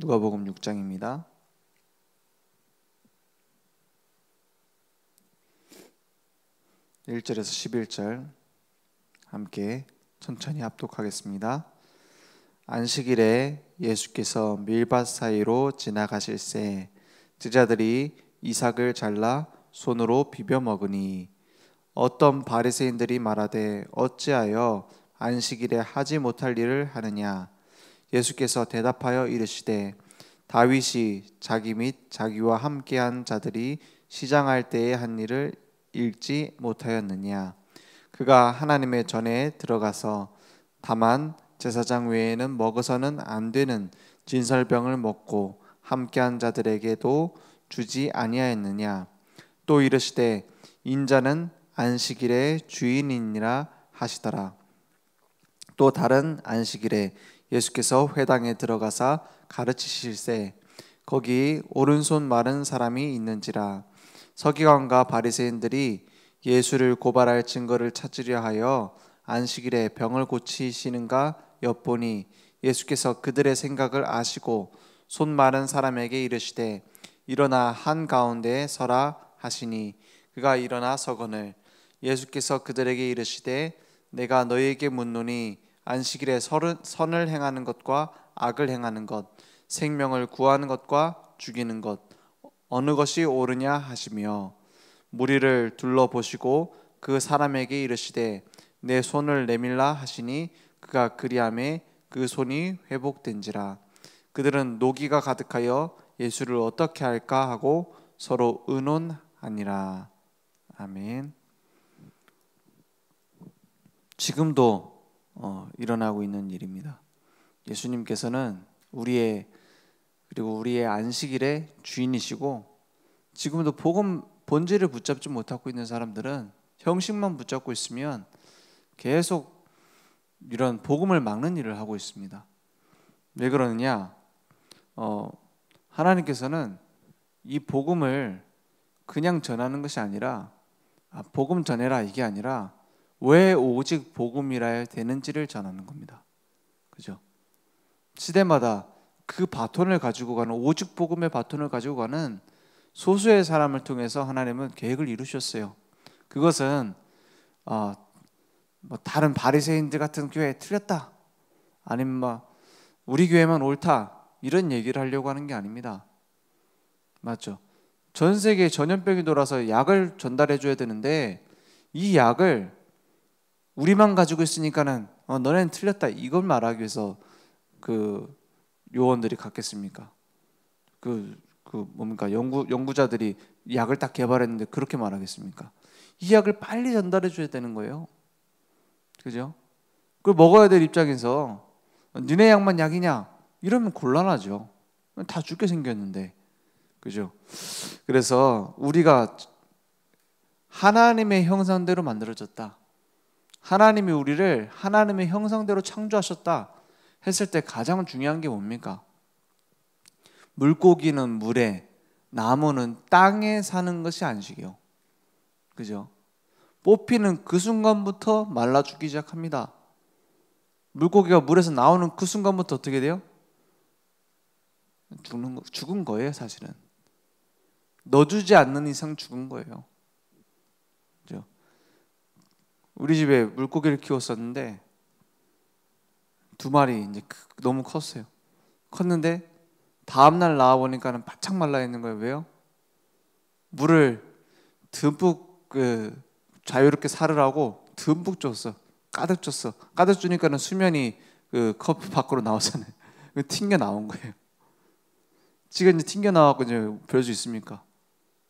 누가복음 6장입니다. 1절에서 11절 함께 천천히 합독하겠습니다. 안식일에 예수께서 밀밭 사이로 지나가실새 제자들이 이삭을 잘라 손으로 비벼 먹으니 어떤 바리새인들이 말하되 어찌하여 안식일에 하지 못할 일을 하느냐. 예수께서 대답하여 이르시되 다윗이 자기 및 자기와 함께한 자들이 시장할 때에 한 일을 읽지 못하였느냐. 그가 하나님의 전에 들어가서 다만 제사장 외에는 먹어서는 안 되는 진설병을 먹고 함께한 자들에게도 주지 아니하였느냐. 또 이르시되 인자는 안식일의 주인이니라 하시더라. 또 다른 안식일에 예수께서 회당에 들어가사 가르치실새 거기 오른손 마른 사람이 있는지라. 서기관과 바리새인들이 예수를 고발할 증거를 찾으려 하여 안식일에 병을 고치시는가 엿보니 예수께서 그들의 생각을 아시고 손 마른 사람에게 이르시되 일어나 한가운데에 서라 하시니 그가 일어나 서거늘 예수께서 그들에게 이르시되 내가 너희에게 묻노니 안식일에 선을 행하는 것과 악을 행하는 것, 생명을 구하는 것과 죽이는 것 어느 것이 옳으냐 하시며 무리를 둘러보시고 그 사람에게 이르시되 내 손을 내밀라 하시니 그가 그리하매 그 손이 회복된지라. 그들은 노기가 가득하여 예수를 어떻게 할까 하고 서로 의논하니라. 아멘. 지금도 일어나고 있는 일입니다. 예수님께서는 우리의 안식일의 주인이시고 지금도 복음 본질을 붙잡지 못하고 있는 사람들은 형식만 붙잡고 있으면 계속 이런 복음을 막는 일을 하고 있습니다. 왜 그러느냐? 하나님께서는 이 복음을 그냥 전하는 것이 아니라 복음 전해라 이게 아니라 왜 오직 복음이라야 되는지를 전하는 겁니다. 그죠? 시대마다 그 바톤을 가지고 가는 오직 복음의 바톤을 가지고 가는 소수의 사람을 통해서 하나님은 계획을 이루셨어요. 그것은 다른 바리새인들 같은 교회에 틀렸다 아니면 우리 교회만 옳다 이런 얘기를 하려고 하는 게 아닙니다. 맞죠? 전 세계에 전염병이 돌아서 약을 전달해 줘야 되는데 이 약을 우리만 가지고 있으니까는 너네는 틀렸다 이걸 말하기 위해서 그 요원들이 갔겠습니까? 뭡니까? 연구자들이 약을 딱 개발했는데 그렇게 말하겠습니까? 이 약을 빨리 전달해 줘야 되는 거예요. 그죠? 그걸 먹어야 될 입장에서 니네 약만 약이냐? 이러면 곤란하죠. 다 죽게 생겼는데. 그죠? 그래서 우리가 하나님의 형상대로 만들어졌다. 하나님이 우리를 하나님의 형상대로 창조하셨다 했을 때 가장 중요한 게 뭡니까? 물고기는 물에, 나무는 땅에 사는 것이 안식이요. 그죠? 뽑히는 그 순간부터 말라 죽기 시작합니다. 물고기가 물에서 나오는 그 순간부터 어떻게 돼요? 죽은 거예요, 사실은. 넣어주지 않는 이상 죽은 거예요. 그죠? 우리 집에 물고기를 키웠었는데 2마리 이제 너무 컸어요. 컸는데 다음날 나와보니까는 바짝 말라 있는 거예요. 왜요? 물을 듬뿍 자유롭게 살으라고 듬뿍 줬어. 가득 줬어. 가득 주니까는 수면이 컵 밖으로 나오잖아요. 튕겨 나온 거예요. 지가 이제 튕겨 나와서 이제 별 수 있습니까?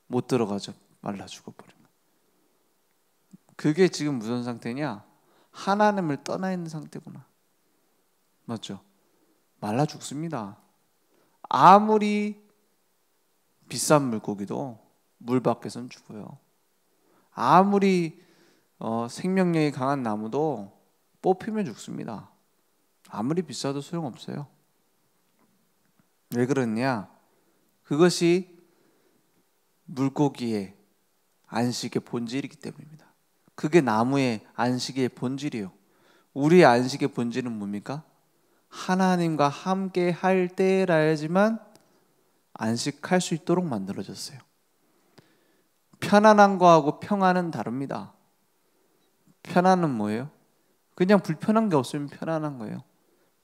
못 들어가죠. 말라 죽어버린 거. 그게 지금 무슨 상태냐? 하나님을 떠나 있는 상태구나. 맞죠? 말라 죽습니다. 아무리 비싼 물고기도 물 밖에선 죽어요. 아무리 생명력이 강한 나무도 뽑히면 죽습니다. 아무리 비싸도 소용없어요. 왜 그러냐? 그것이 물고기의 안식의 본질이기 때문입니다. 그게 나무의 안식의 본질이에요. 우리의 안식의 본질은 뭡니까? 하나님과 함께 할 때라야지만 안식할 수 있도록 만들어졌어요. 편안한 거하고 평안은 다릅니다. 편안은 뭐예요? 그냥 불편한 게 없으면 편안한 거예요.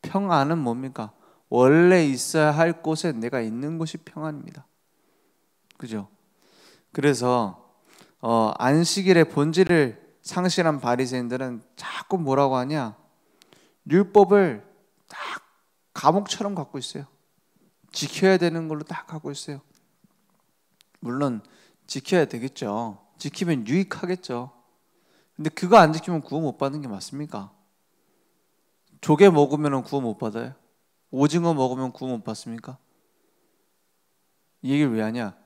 평안은 뭡니까? 원래 있어야 할 곳에 내가 있는 것이 평안입니다. 그죠? 그래서 안식일의 본질을 상실한 바리새인들은 자꾸 뭐라고 하냐? 율법을 딱 감옥처럼 갖고 있어요. 지켜야 되는 걸로 딱 갖고 있어요. 물론 지켜야 되겠죠. 지키면 유익하겠죠. 근데 그거 안 지키면 구원 못 받는 게 맞습니까? 조개 먹으면 구원 못 받아요? 오징어 먹으면 구원 못 받습니까? 이 얘기를 왜 하냐?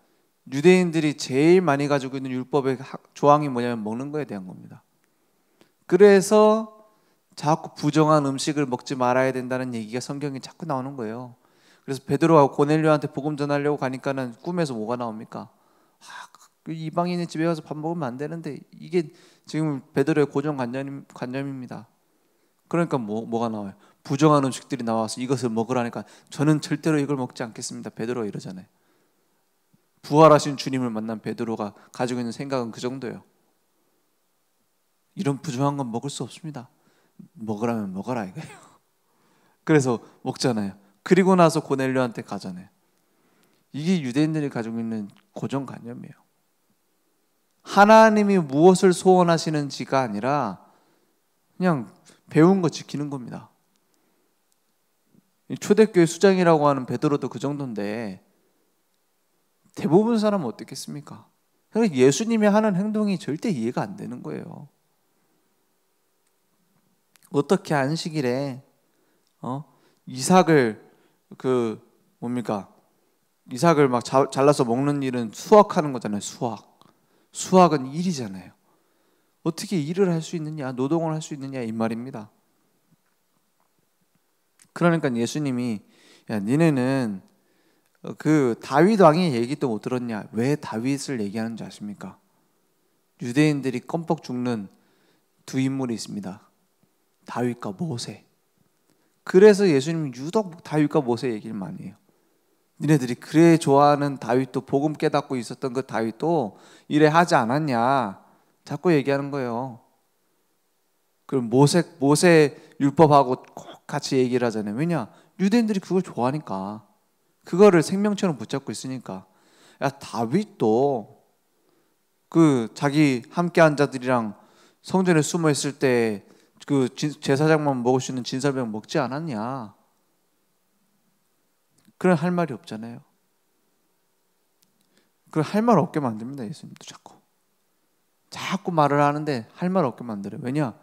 유대인들이 제일 많이 가지고 있는 율법의 조항이 뭐냐면 먹는 거에 대한 겁니다. 그래서 자꾸 부정한 음식을 먹지 말아야 된다는 얘기가 성경에 자꾸 나오는 거예요. 그래서 베드로가 고넬료한테 복음 전하려고 가니까는 꿈에서 뭐가 나옵니까? 이방인의 집에 가서 밥 먹으면 안 되는데, 이게 지금 베드로의 관념입니다. 그러니까 뭐가 나와요? 부정한 음식들이 나와서 이것을 먹으라니까 저는 절대로 이걸 먹지 않겠습니다. 베드로가 이러잖아요. 부활하신 주님을 만난 베드로가 가지고 있는 생각은 그 정도예요. 이런 부정한 건 먹을 수 없습니다. 먹으라면 먹어라 이거예요. 그래서 먹잖아요. 그리고 나서 고넬료한테 가잖아요. 이게 유대인들이 가지고 있는 고정관념이에요. 하나님이 무엇을 소원하시는지가 아니라 그냥 배운 거 지키는 겁니다. 초대교회 수장이라고 하는 베드로도 그 정도인데 대부분 사람은 어떻겠습니까? 그러니까 예수님이 하는 행동이 절대 이해가 안 되는 거예요. 어떻게 안식일에 이삭을 이삭을 막 잘라서 먹는 일은 수확하는 거잖아요. 수확은 일이잖아요. 어떻게 일을 할 수 있느냐, 노동을 할 수 있느냐 이 말입니다. 그러니까 예수님이 야 니네는 그 다윗 왕의 얘기도 못 들었냐? 왜 다윗을 얘기하는지 아십니까? 유대인들이 껌뻑 죽는 두 인물이 있습니다. 다윗과 모세. 그래서 예수님이 유독 다윗과 모세 얘기를 많이 해요. 니네들이 그래 좋아하는 다윗도 복음 깨닫고 있었던 그 다윗도 이래 하지 않았냐? 자꾸 얘기하는 거예요. 그럼 모세 율법하고 꼭 같이 얘기를 하잖아요. 왜냐? 유대인들이 그걸 좋아하니까. 그거를 생명처럼 붙잡고 있으니까. 야, 다윗도 그 자기 함께한 자들이랑 성전에 숨어 있을 때 그 제사장만 먹을 수 있는 진설병 먹지 않았냐? 그런 할 말이 없잖아요. 그 할 말 없게 만듭니다. 예수님도 자꾸 말을 하는데 할 말 없게 만들어요. 왜냐?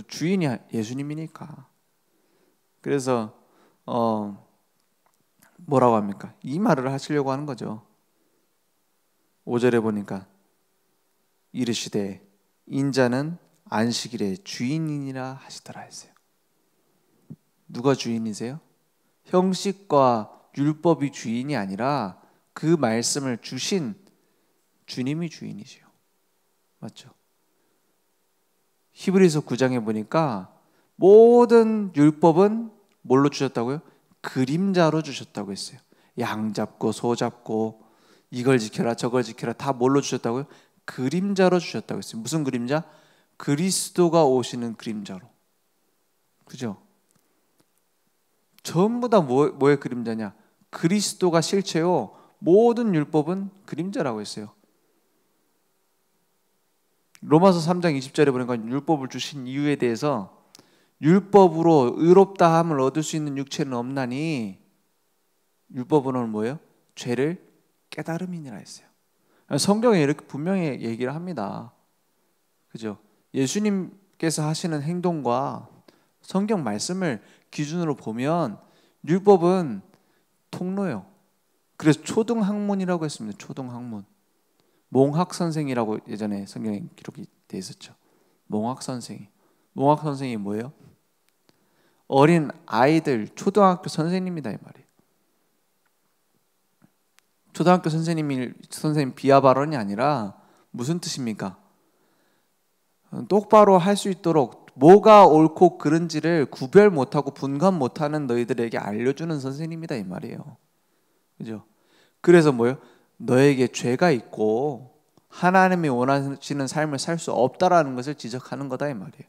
주인이 예수님이니까. 그래서 뭐라고 합니까? 이 말을 하시려고 하는 거죠. 5절에 보니까 이르시되 인자는 안식일의 주인이니라 하시더라 했어요. 누가 주인이세요? 형식과 율법이 주인이 아니라 그 말씀을 주신 주님이 주인이시요. 맞죠? 히브리서 9장에 보니까 모든 율법은 뭘로 주셨다고요? 그림자로 주셨다고 했어요. 양 잡고 소 잡고 이걸 지켜라 저걸 지켜라 다 뭘로 주셨다고요? 그림자로 주셨다고 했어요. 무슨 그림자? 그리스도가 오시는 그림자로. 그죠? 전부 다 뭐의 그림자냐? 그리스도가 실체요. 모든 율법은 그림자라고 했어요. 로마서 3장 20절에 보니까 율법을 주신 이유에 대해서 율법으로 의롭다함을 얻을 수 있는 육체는 없나니 율법으로는 뭐예요? 죄를 깨달음이니라 했어요. 성경에 이렇게 분명히 얘기를 합니다. 그죠? 예수님께서 하시는 행동과 성경 말씀을 기준으로 보면 율법은 통로예요. 그래서 초등학문이라고 했습니다. 초등학문. 몽학선생이라고 예전에 성경에 기록이 돼 있었죠. 몽학선생이 뭐예요? 어린 아이들 초등학교 선생님이다 이 말이에요. 초등학교 선생님 비하 발언이 아니라 무슨 뜻입니까? 똑바로 할 수 있도록 뭐가 옳고 그른지를 구별 못하고 분간 못하는 너희들에게 알려주는 선생님이다 이 말이에요. 그죠? 그래서 뭐예요? 너에게 죄가 있고 하나님이 원하시는 삶을 살 수 없다라는 것을 지적하는 거다 이 말이에요.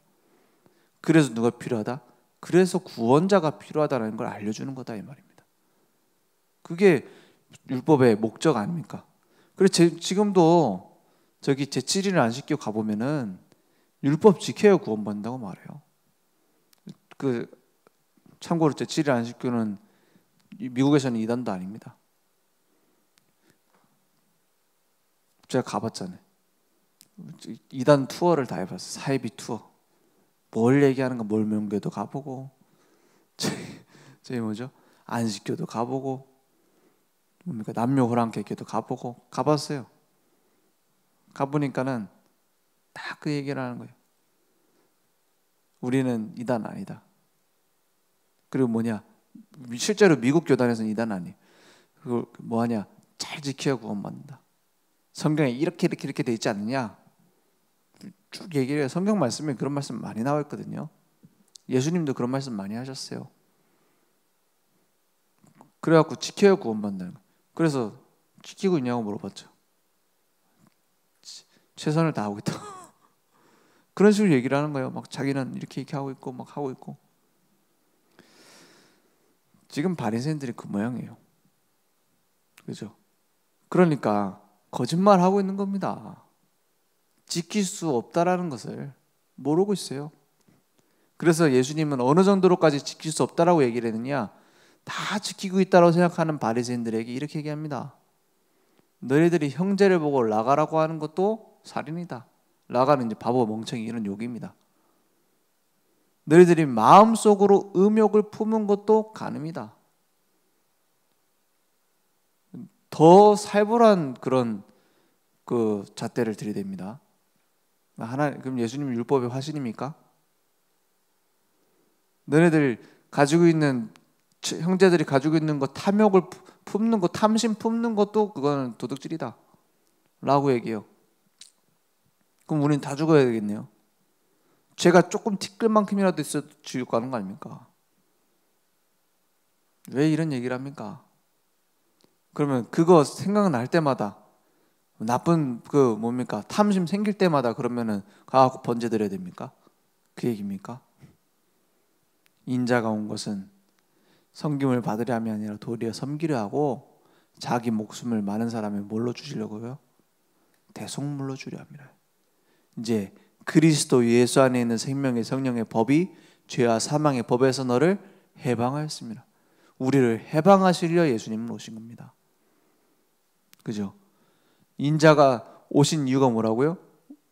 그래서 누가 필요하다? 그래서 구원자가 필요하다는 걸 알려주는 거다 이 말입니다. 그게 율법의 목적 아닙니까? 그래서 지금도 저기 제7일을 안 지키고 가보면은 율법 지켜야 구원받는다고 말해요. 참고로 제7일 안 지키고는 미국에서는 이단도 아닙니다. 제가 가봤잖아요. 이단 투어를 다 해봤어요. 사이비 투어. 뭘 얘기하는가, 뭘 명교도 가보고, 저희 뭐죠? 안식교도 가보고, 뭡니까? 남녀 호랑객교도 가보고, 가봤어요. 가보니까는 다 그 얘기를 하는 거예요. 우리는 이단 아니다. 그리고 뭐냐? 실제로 미국 교단에서는 이단 아니에요. 그걸 뭐하냐? 잘 지켜야 구원받는다. 성경에 이렇게 돼 있지 않느냐? 쭉 얘기를 해요. 성경 말씀에 그런 말씀 많이 나와 있거든요. 예수님도 그런 말씀 많이 하셨어요. 그래갖고 지켜야 구원받는다는 거예요. 그래서 지키고 있냐고 물어봤죠. 최선을 다하고 있다. 그런 식으로 얘기를 하는 거예요. 막 자기는 이렇게 하고 있고 막 하고 있고. 지금 바리새인들이 그 모양이에요. 그죠? 그러니까 거짓말하고 있는 겁니다. 지킬 수 없다라는 것을 모르고 있어요. 그래서 예수님은 어느 정도로까지 지킬 수 없다라고 얘기를 했느냐? 다 지키고 있다고 생각하는 바리새인들에게 이렇게 얘기합니다. 너희들이 형제를 보고 라가라고 하는 것도 살인이다. 라가는 이제 바보 멍청이 이런 욕입니다. 너희들이 마음속으로 음욕을 품은 것도 간음이다. 더 살벌한 그런 그 잣대를 들이댑니다. 그럼 예수님은 율법의 화신입니까? 너네들 가지고 있는 형제들이 가지고 있는 것 탐욕을 품는 것 탐심 품는 것도 그거는 도둑질이다 라고 얘기해요. 그럼 우리는 다 죽어야 되겠네요. 죄가 조금 티끌 만큼이라도 있어도 지옥 가는 거 아닙니까? 왜 이런 얘기를 합니까? 그러면 그거 생각날 때마다 나쁜 그 뭡니까? 탐심 생길 때마다 그러면은 가갖고 번제 드려야 됩니까? 그 얘기입니까? 인자가 온 것은 섬김을 받으려 함이 아니라 도리어 섬기려 하고 자기 목숨을 많은 사람에 뭘로 주시려고요? 대속물로 주려 함이라. 이제 그리스도 예수 안에 있는 생명의 성령의 법이 죄와 사망의 법에서 너를 해방하였습니다. 우리를 해방하시려 예수님은 오신 겁니다. 그죠? 인자가 오신 이유가 뭐라고요?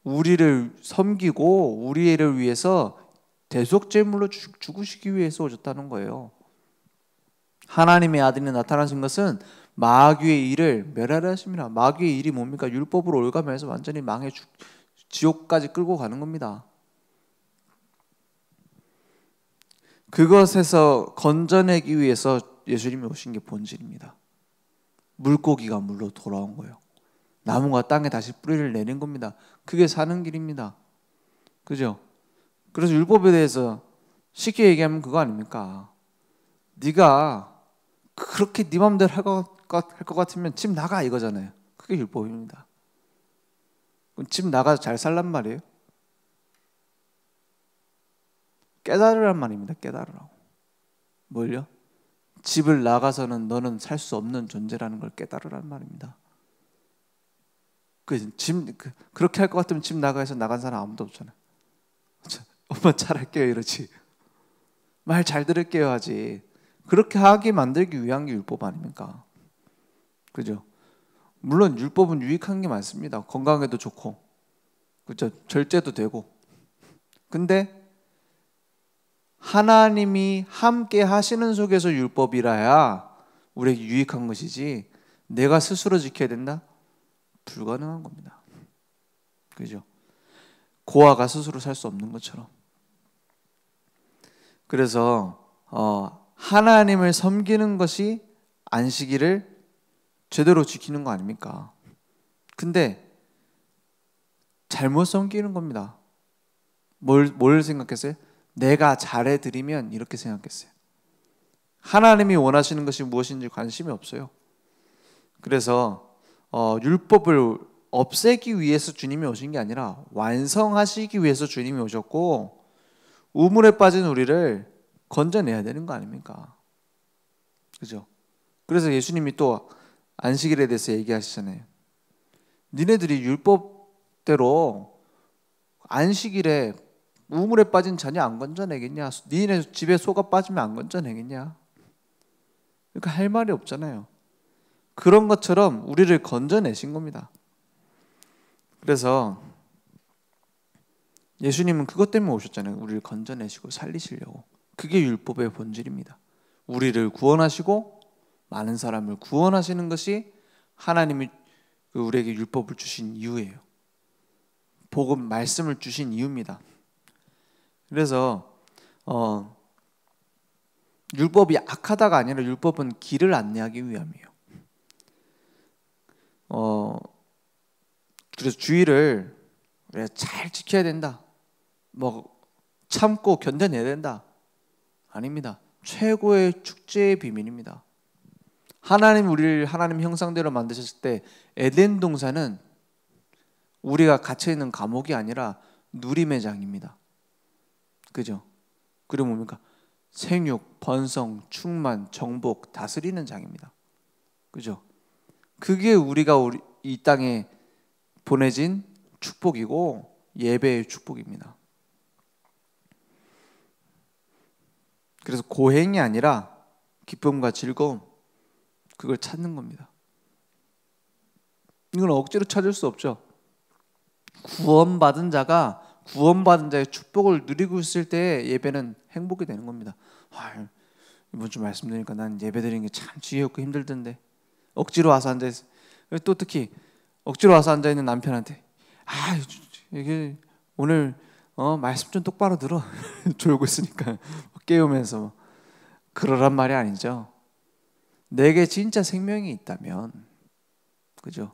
우리를 섬기고 우리를 위해서 대속제물로 죽으시기 위해서 오셨다는 거예요. 하나님의 아들이 나타나신 것은 마귀의 일을 멸하려 하십니다. 마귀의 일이 뭡니까? 율법으로 올가면서 완전히 망해 지옥까지 끌고 가는 겁니다. 그것에서 건져내기 위해서 예수님이 오신 게 본질입니다. 물고기가 물로 돌아온 거예요. 나무가 땅에 다시 뿌리를 내린 겁니다. 그게 사는 길입니다. 그죠? 그래서 율법에 대해서 쉽게 얘기하면 그거 아닙니까? 네가 그렇게 네 맘대로 할 것 같으면 집 나가 이거잖아요. 그게 율법입니다. 그럼 집 나가서 잘 살란 말이에요? 깨달으란 말입니다. 깨달으라고. 뭘요? 집을 나가서는 너는 살 수 없는 존재라는 걸 깨달으란 말입니다. 그렇게 할 것 같으면 집 나가서 나간 사람 아무도 없잖아요. 엄마 잘할게요 이러지. 말 잘 들을게요 하지. 그렇게 하게 만들기 위한 게 율법 아닙니까? 그죠? 물론 율법은 유익한 게 많습니다. 건강에도 좋고, 그죠? 절제도 되고. 근데 하나님이 함께 하시는 속에서 율법이라야 우리에게 유익한 것이지 내가 스스로 지켜야 된다? 불가능한 겁니다. 그죠? 고아가 스스로 살 수 없는 것처럼. 그래서 하나님을 섬기는 것이 안식일을 제대로 지키는 거 아닙니까? 근데 잘못 섬기는 겁니다. 뭘 생각했어요? 내가 잘해드리면 이렇게 생각했어요. 하나님이 원하시는 것이 무엇인지 관심이 없어요. 그래서 율법을 없애기 위해서 주님이 오신 게 아니라 완성하시기 위해서 주님이 오셨고, 우물에 빠진 우리를 건져내야 되는 거 아닙니까? 그죠? 그래서 예수님이 또 안식일에 대해서 얘기하시잖아요. 니네들이 율법대로 안식일에 우물에 빠진 자녀 안 건져내겠냐? 니네 집에 소가 빠지면 안 건져내겠냐? 그러니까 할 말이 없잖아요. 그런 것처럼 우리를 건져내신 겁니다. 그래서 예수님은 그것 때문에 오셨잖아요. 우리를 건져내시고 살리시려고. 그게 율법의 본질입니다. 우리를 구원하시고 많은 사람을 구원하시는 것이 하나님이 우리에게 율법을 주신 이유예요. 복음 말씀을 주신 이유입니다. 그래서 율법이 악하다가 아니라 율법은 길을 안내하기 위함이에요. 그래서 주의를 잘 지켜야 된다, 뭐 참고 견뎌내야 된다, 아닙니다. 최고의 축제의 비밀입니다. 우리를 하나님 형상대로 만드셨을 때 에덴 동산은 우리가 갇혀있는 감옥이 아니라 누림의 장입니다. 그죠? 그리고 뭡니까? 생육, 번성, 충만, 정복, 다스리는 장입니다. 그죠? 그게 우리가 이 땅에 보내진 축복이고 예배의 축복입니다. 그래서 고행이 아니라 기쁨과 즐거움, 그걸 찾는 겁니다. 이건 억지로 찾을 수 없죠. 구원받은 자의 축복을 누리고 있을 때 예배는 행복이 되는 겁니다. 이번 주 말씀드리니까 난 예배 드리는 게 참 지혜롭고 힘들던데, 억지로 와서 앉아있어. 또 특히 억지로 와서 앉아있는 남편한테 이게 오늘 말씀 좀 똑바로 들어. 졸고 있으니까 깨우면서. 그러란 말이 아니죠. 내게 진짜 생명이 있다면, 그죠?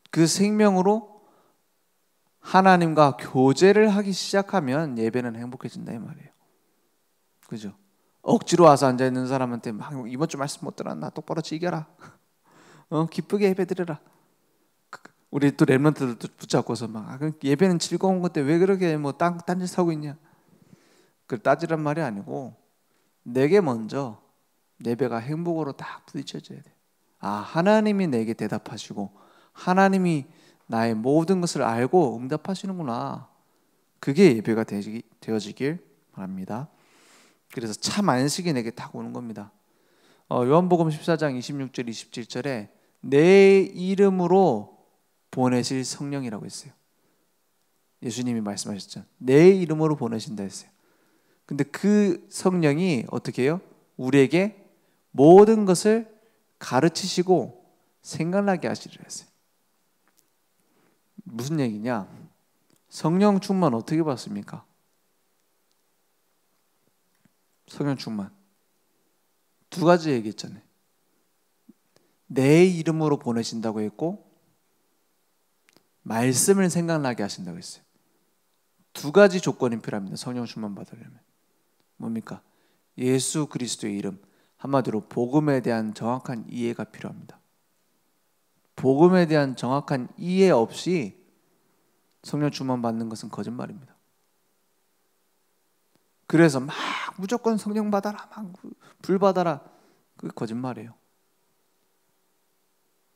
그 생명으로 하나님과 교제를 하기 시작하면 예배는 행복해진다 이 말이에요. 그죠? 억지로 와서 앉아있는 사람한테 막 이번 주 말씀 못 들었나? 똑바로 즐겨라. 기쁘게 예배 드려라. 우리 또 랩런트들도 붙잡고서 막 예배는 즐거운 건데 왜 그렇게 뭐 딴짓 하고 있냐? 그걸 따지란 말이 아니고, 내게 먼저 예배가 행복으로 딱 부딪혀져야 돼. 하나님이 내게 대답하시고 하나님이 나의 모든 것을 알고 응답하시는구나. 그게 예배가 되어지길 바랍니다. 그래서 참 안식이 내게 딱 오는 겁니다. 요한복음 14장 26절 27절에 내 이름으로 보내실 성령이라고 했어요. 예수님이 말씀하셨죠. 내 이름으로 보내신다 했어요. 근데 그 성령이 어떻게 해요? 우리에게 모든 것을 가르치시고 생각나게 하시리라 했어요. 무슨 얘기냐? 성령 충만 어떻게 받습니까? 성령 충만 두 가지 얘기했잖아요. 내 이름으로 보내신다고 했고 말씀을 생각나게 하신다고 했어요. 두 가지 조건이 필요합니다. 성령 충만 받으려면. 뭡니까? 예수 그리스도의 이름, 한마디로 복음에 대한 정확한 이해가 필요합니다. 복음에 대한 정확한 이해 없이 성령 충만 받는 것은 거짓말입니다. 그래서 막 무조건 성령 받아라, 막 불 받아라, 그게 거짓말이에요.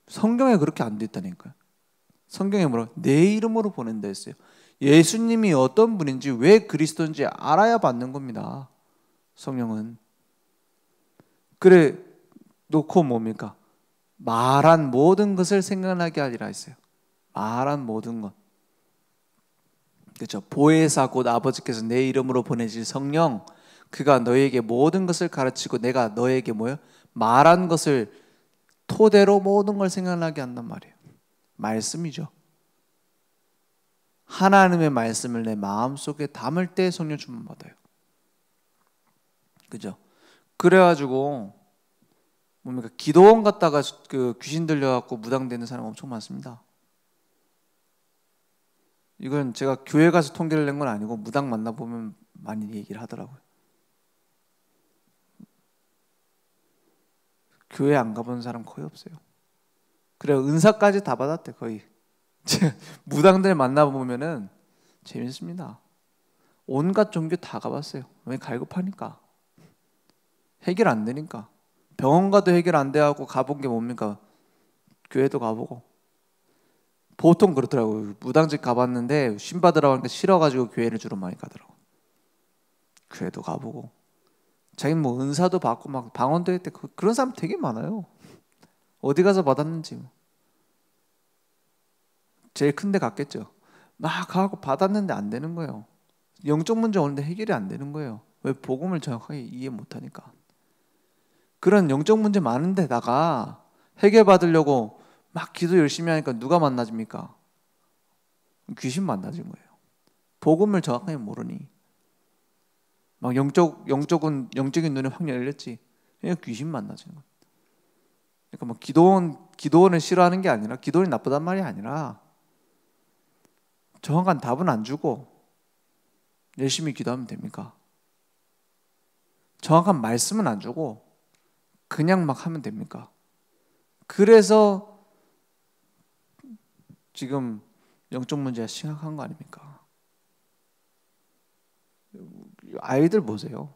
성경에 그렇게 안 돼 있다니까요. 성경에 뭐라고? 내 이름으로 보낸다 했어요. 예수님이 어떤 분인지, 왜 그리스도인지 알아야 받는 겁니다. 성령은. 그래 놓고 뭡니까? 말한 모든 것을 생각나게 하리라 했어요. 말한 모든 것. 그렇죠. 보혜사 곧 아버지께서 내 이름으로 보내실 성령, 그가 너에게 모든 것을 가르치고 내가 너에게 말한 것을 토대로 모든 걸 생각나게 한단 말이에요. 말씀이죠. 하나님의 말씀을 내 마음속에 담을 때 성령 충만 받아요. 그죠? 그래가지고 뭡니까? 기도원 갔다가 귀신 들려갖고 무당되는 사람 엄청 많습니다. 이건 제가 교회 가서 통계를 낸 건 아니고 무당 만나보면 많이 얘기를 하더라고요. 교회 안 가본 사람 거의 없어요. 그래요. 은사까지 다 받았대 거의. 무당들 만나보면은 재밌습니다. 온갖 종교 다 가봤어요. 왜? 갈급하니까. 해결 안 되니까. 병원 가도 해결 안 돼하고 가본 게 뭡니까? 교회도 가보고. 보통 그렇더라고요. 무당집 가봤는데 신 받으라고 하니까 싫어가지고 교회를 주로 많이 가더라고요. 교회도 가보고. 자기는 뭐 은사도 받고 막 방언도 했대. 그런 사람 되게 많아요. 어디 가서 받았는지. 제일 큰 데 갔겠죠. 막 가고 받았는데 안 되는 거예요. 영적 문제 오는데 해결이 안 되는 거예요. 왜? 복음을 정확하게 이해 못하니까. 그런 영적 문제 많은 데다가 해결받으려고 막 기도 열심히 하니까 누가 만나집니까? 귀신 만나진 거예요. 복음을 정확하게 모르니. 막 영적인 눈이 확 열렸지. 그냥 귀신 만나지는 거예요. 그러니까 뭐 기도원을 싫어하는 게 아니라, 기도원이 나쁘단 말이 아니라 정확한 답은 안 주고 열심히 기도하면 됩니까? 정확한 말씀은 안 주고 그냥 막 하면 됩니까? 그래서 지금 영적 문제가 심각한 거 아닙니까? 아이들 보세요.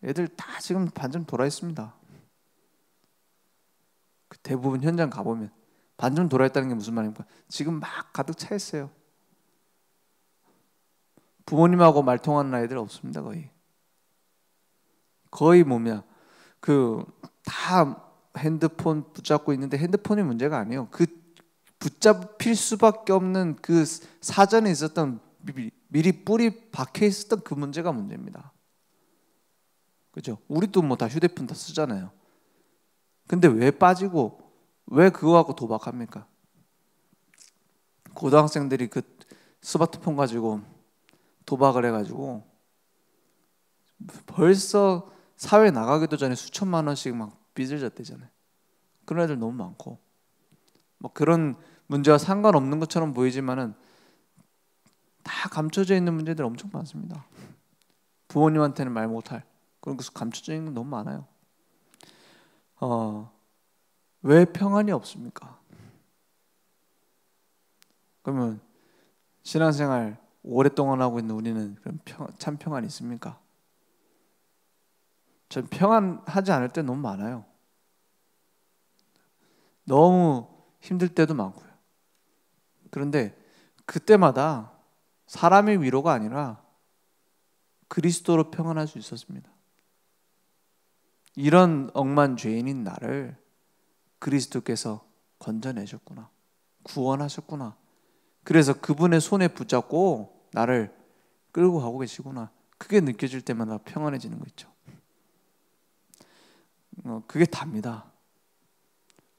애들 다 지금 반쯤 돌아 있습니다. 대부분 현장 가보면 반쯤 돌아 있다는 게 무슨 말입니까? 지금 막 가득 차 있어요. 부모님하고 말통하는 아이들 없습니다. 거의 뭐냐, 다 핸드폰 붙잡고 있는데 핸드폰이 문제가 아니에요. 그 붙잡힐 수밖에 없는 그 사전에 있었던, 미리 뿌리 박혀 있었던 그 문제가 문제입니다. 그죠? 우리도 뭐 다 휴대폰 다 쓰잖아요. 근데 왜 빠지고 왜 그거 갖고 도박합니까? 고등학생들이 그 스마트폰 가지고 도박을 해가지고 벌써 사회 나가기도 전에 수천만 원씩 막 빚을 졌대잖아요. 그런 애들 너무 많고, 뭐 그런 문제와 상관없는 것처럼 보이지만은 다 감춰져 있는 문제들 엄청 많습니다. 부모님한테는 말 못할 그런 거 감춰져 있는 건 너무 많아요. 왜 평안이 없습니까? 그러면 신앙생활 오랫동안 하고 있는 우리는 그럼 참 평안이 있습니까? 전 평안하지 않을 때 너무 많아요. 너무 힘들 때도 많고요. 그런데 그때마다 사람의 위로가 아니라 그리스도로 평안할 수 있었습니다. 이런 억만죄인인 나를 그리스도께서 건져내셨구나, 구원하셨구나. 그래서 그분의 손에 붙잡고 나를 끌고 가고 계시구나. 그게 느껴질 때마다 평안해지는 거 있죠. 그게 답니다.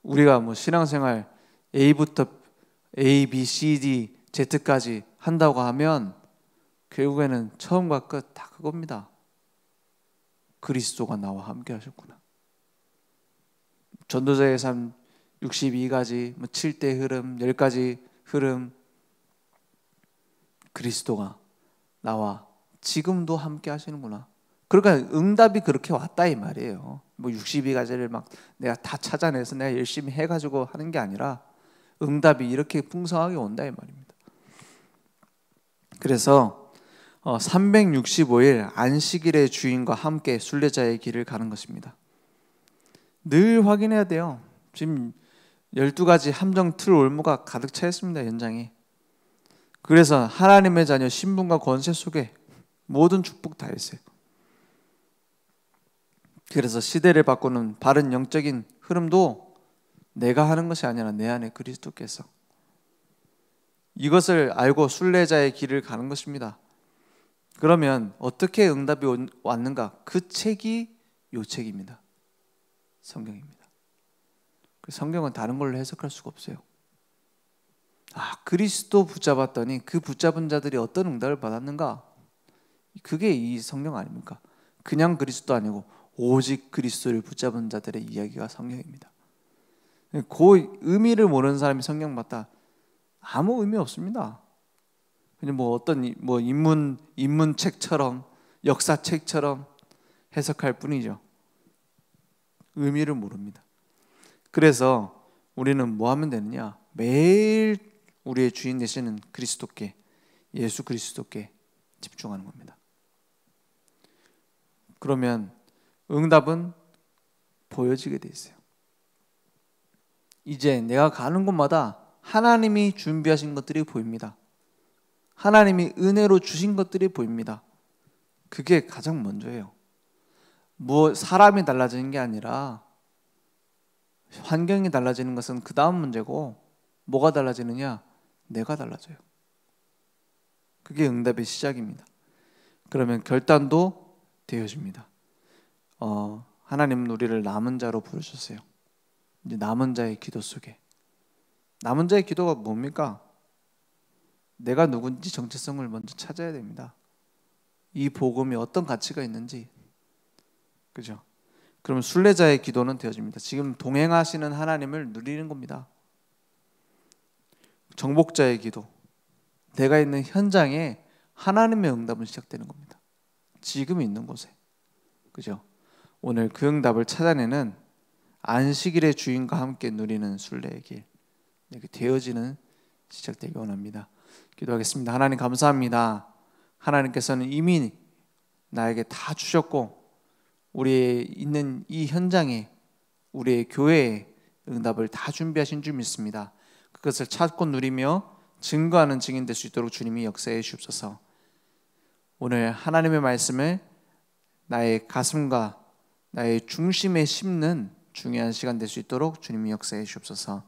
우리가 뭐 신앙생활 A부터 A, B, C, D, Z까지 한다고 하면 결국에는 처음과 끝 다 그겁니다. 그리스도가 나와 함께 하셨구나. 전도자의 삶 62가지, 뭐 7대 흐름, 10가지 흐름, 그리스도가 나와 지금도 함께 하시는구나. 그러니까 응답이 그렇게 왔다 이 말이에요. 뭐 62가지를 막 내가 다 찾아내서 내가 열심히 해가지고 하는 게 아니라 응답이 이렇게 풍성하게 온다 이 말입니다. 그래서 365일 안식일의 주인과 함께 순례자의 길을 가는 것입니다. 늘 확인해야 돼요. 지금 12가지 함정 틀 올무가 가득 차 있습니다. 현장에. 그래서 하나님의 자녀 신분과 권세 속에 모든 축복 다 있어요. 그래서 시대를 바꾸는 바른 영적인 흐름도 내가 하는 것이 아니라 내 안에 그리스도께서, 이것을 알고 순례자의 길을 가는 것입니다. 그러면 어떻게 응답이 왔는가? 그 책이 요 책입니다. 성경입니다. 그 성경은 다른 걸로 해석할 수가 없어요. 그리스도 붙잡았더니 그 붙잡은 자들이 어떤 응답을 받았는가? 그게 이 성경 아닙니까? 그냥 그리스도 아니고 오직 그리스도를 붙잡은 자들의 이야기가 성경입니다. 그 의미를 모르는 사람이 성경 봤다, 아무 의미 없습니다. 그냥 뭐 어떤 인문책처럼 역사책처럼 해석할 뿐이죠. 의미를 모릅니다. 그래서 우리는 뭐 하면 되느냐? 매일 우리의 주인 되시는 그리스도께, 예수 그리스도께 집중하는 겁니다. 그러면 응답은 보여지게 돼 있어요. 이제 내가 가는 곳마다 하나님이 준비하신 것들이 보입니다. 하나님이 은혜로 주신 것들이 보입니다. 그게 가장 먼저예요. 사람이 달라지는 게 아니라 환경이 달라지는 것은 그 다음 문제고, 뭐가 달라지느냐? 내가 달라져요. 그게 응답의 시작입니다. 그러면 결단도 되어집니다. 하나님은 우리를 남은 자로 부르셨어요. 이제 남은 자의 기도 속에, 남은 자의 기도가 뭡니까? 내가 누군지 정체성을 먼저 찾아야 됩니다. 이 복음이 어떤 가치가 있는지, 그죠? 그럼 순례자의 기도는 되어집니다. 지금 동행하시는 하나님을 누리는 겁니다. 정복자의 기도, 내가 있는 현장에 하나님의 응답은 시작되는 겁니다. 지금 있는 곳에, 그죠? 오늘 그 응답을 찾아내는 안식일의 주인과 함께 누리는 순례의 길, 이렇게 되어지는 시작되기 원합니다. 기도하겠습니다. 하나님 감사합니다. 하나님께서는 이미 나에게 다 주셨고, 우리의 있는 이 현장에, 우리의 교회에 응답을 다 준비하신 줄 믿습니다. 그것을 찾고 누리며 증거하는 증인 될 수 있도록 주님이 역사해 주옵소서. 오늘 하나님의 말씀을 나의 가슴과 나의 중심에 심는 중요한 시간 될 수 있도록 주님이 역사해 주옵소서.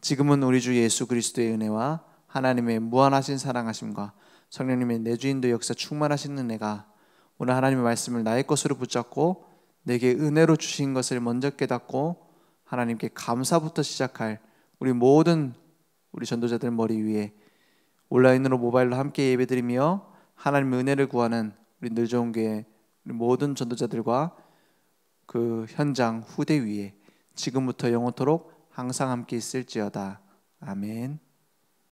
지금은 우리 주 예수 그리스도의 은혜와 하나님의 무한하신 사랑하심과 성령님의 내주인도 역사 충만하신 은혜가 오늘 하나님의 말씀을 나의 것으로 붙잡고 내게 은혜로 주신 것을 먼저 깨닫고 하나님께 감사부터 시작할 우리 모든 우리 전도자들 머리 위에 온라인으로 모바일로 함께 예배드리며 하나님의 은혜를 구하는 우리 늘 좋은 교회 우리 모든 전도자들과 그 현장 후대 위에 지금부터 영원토록 항상 함께 있을지어다. 아멘.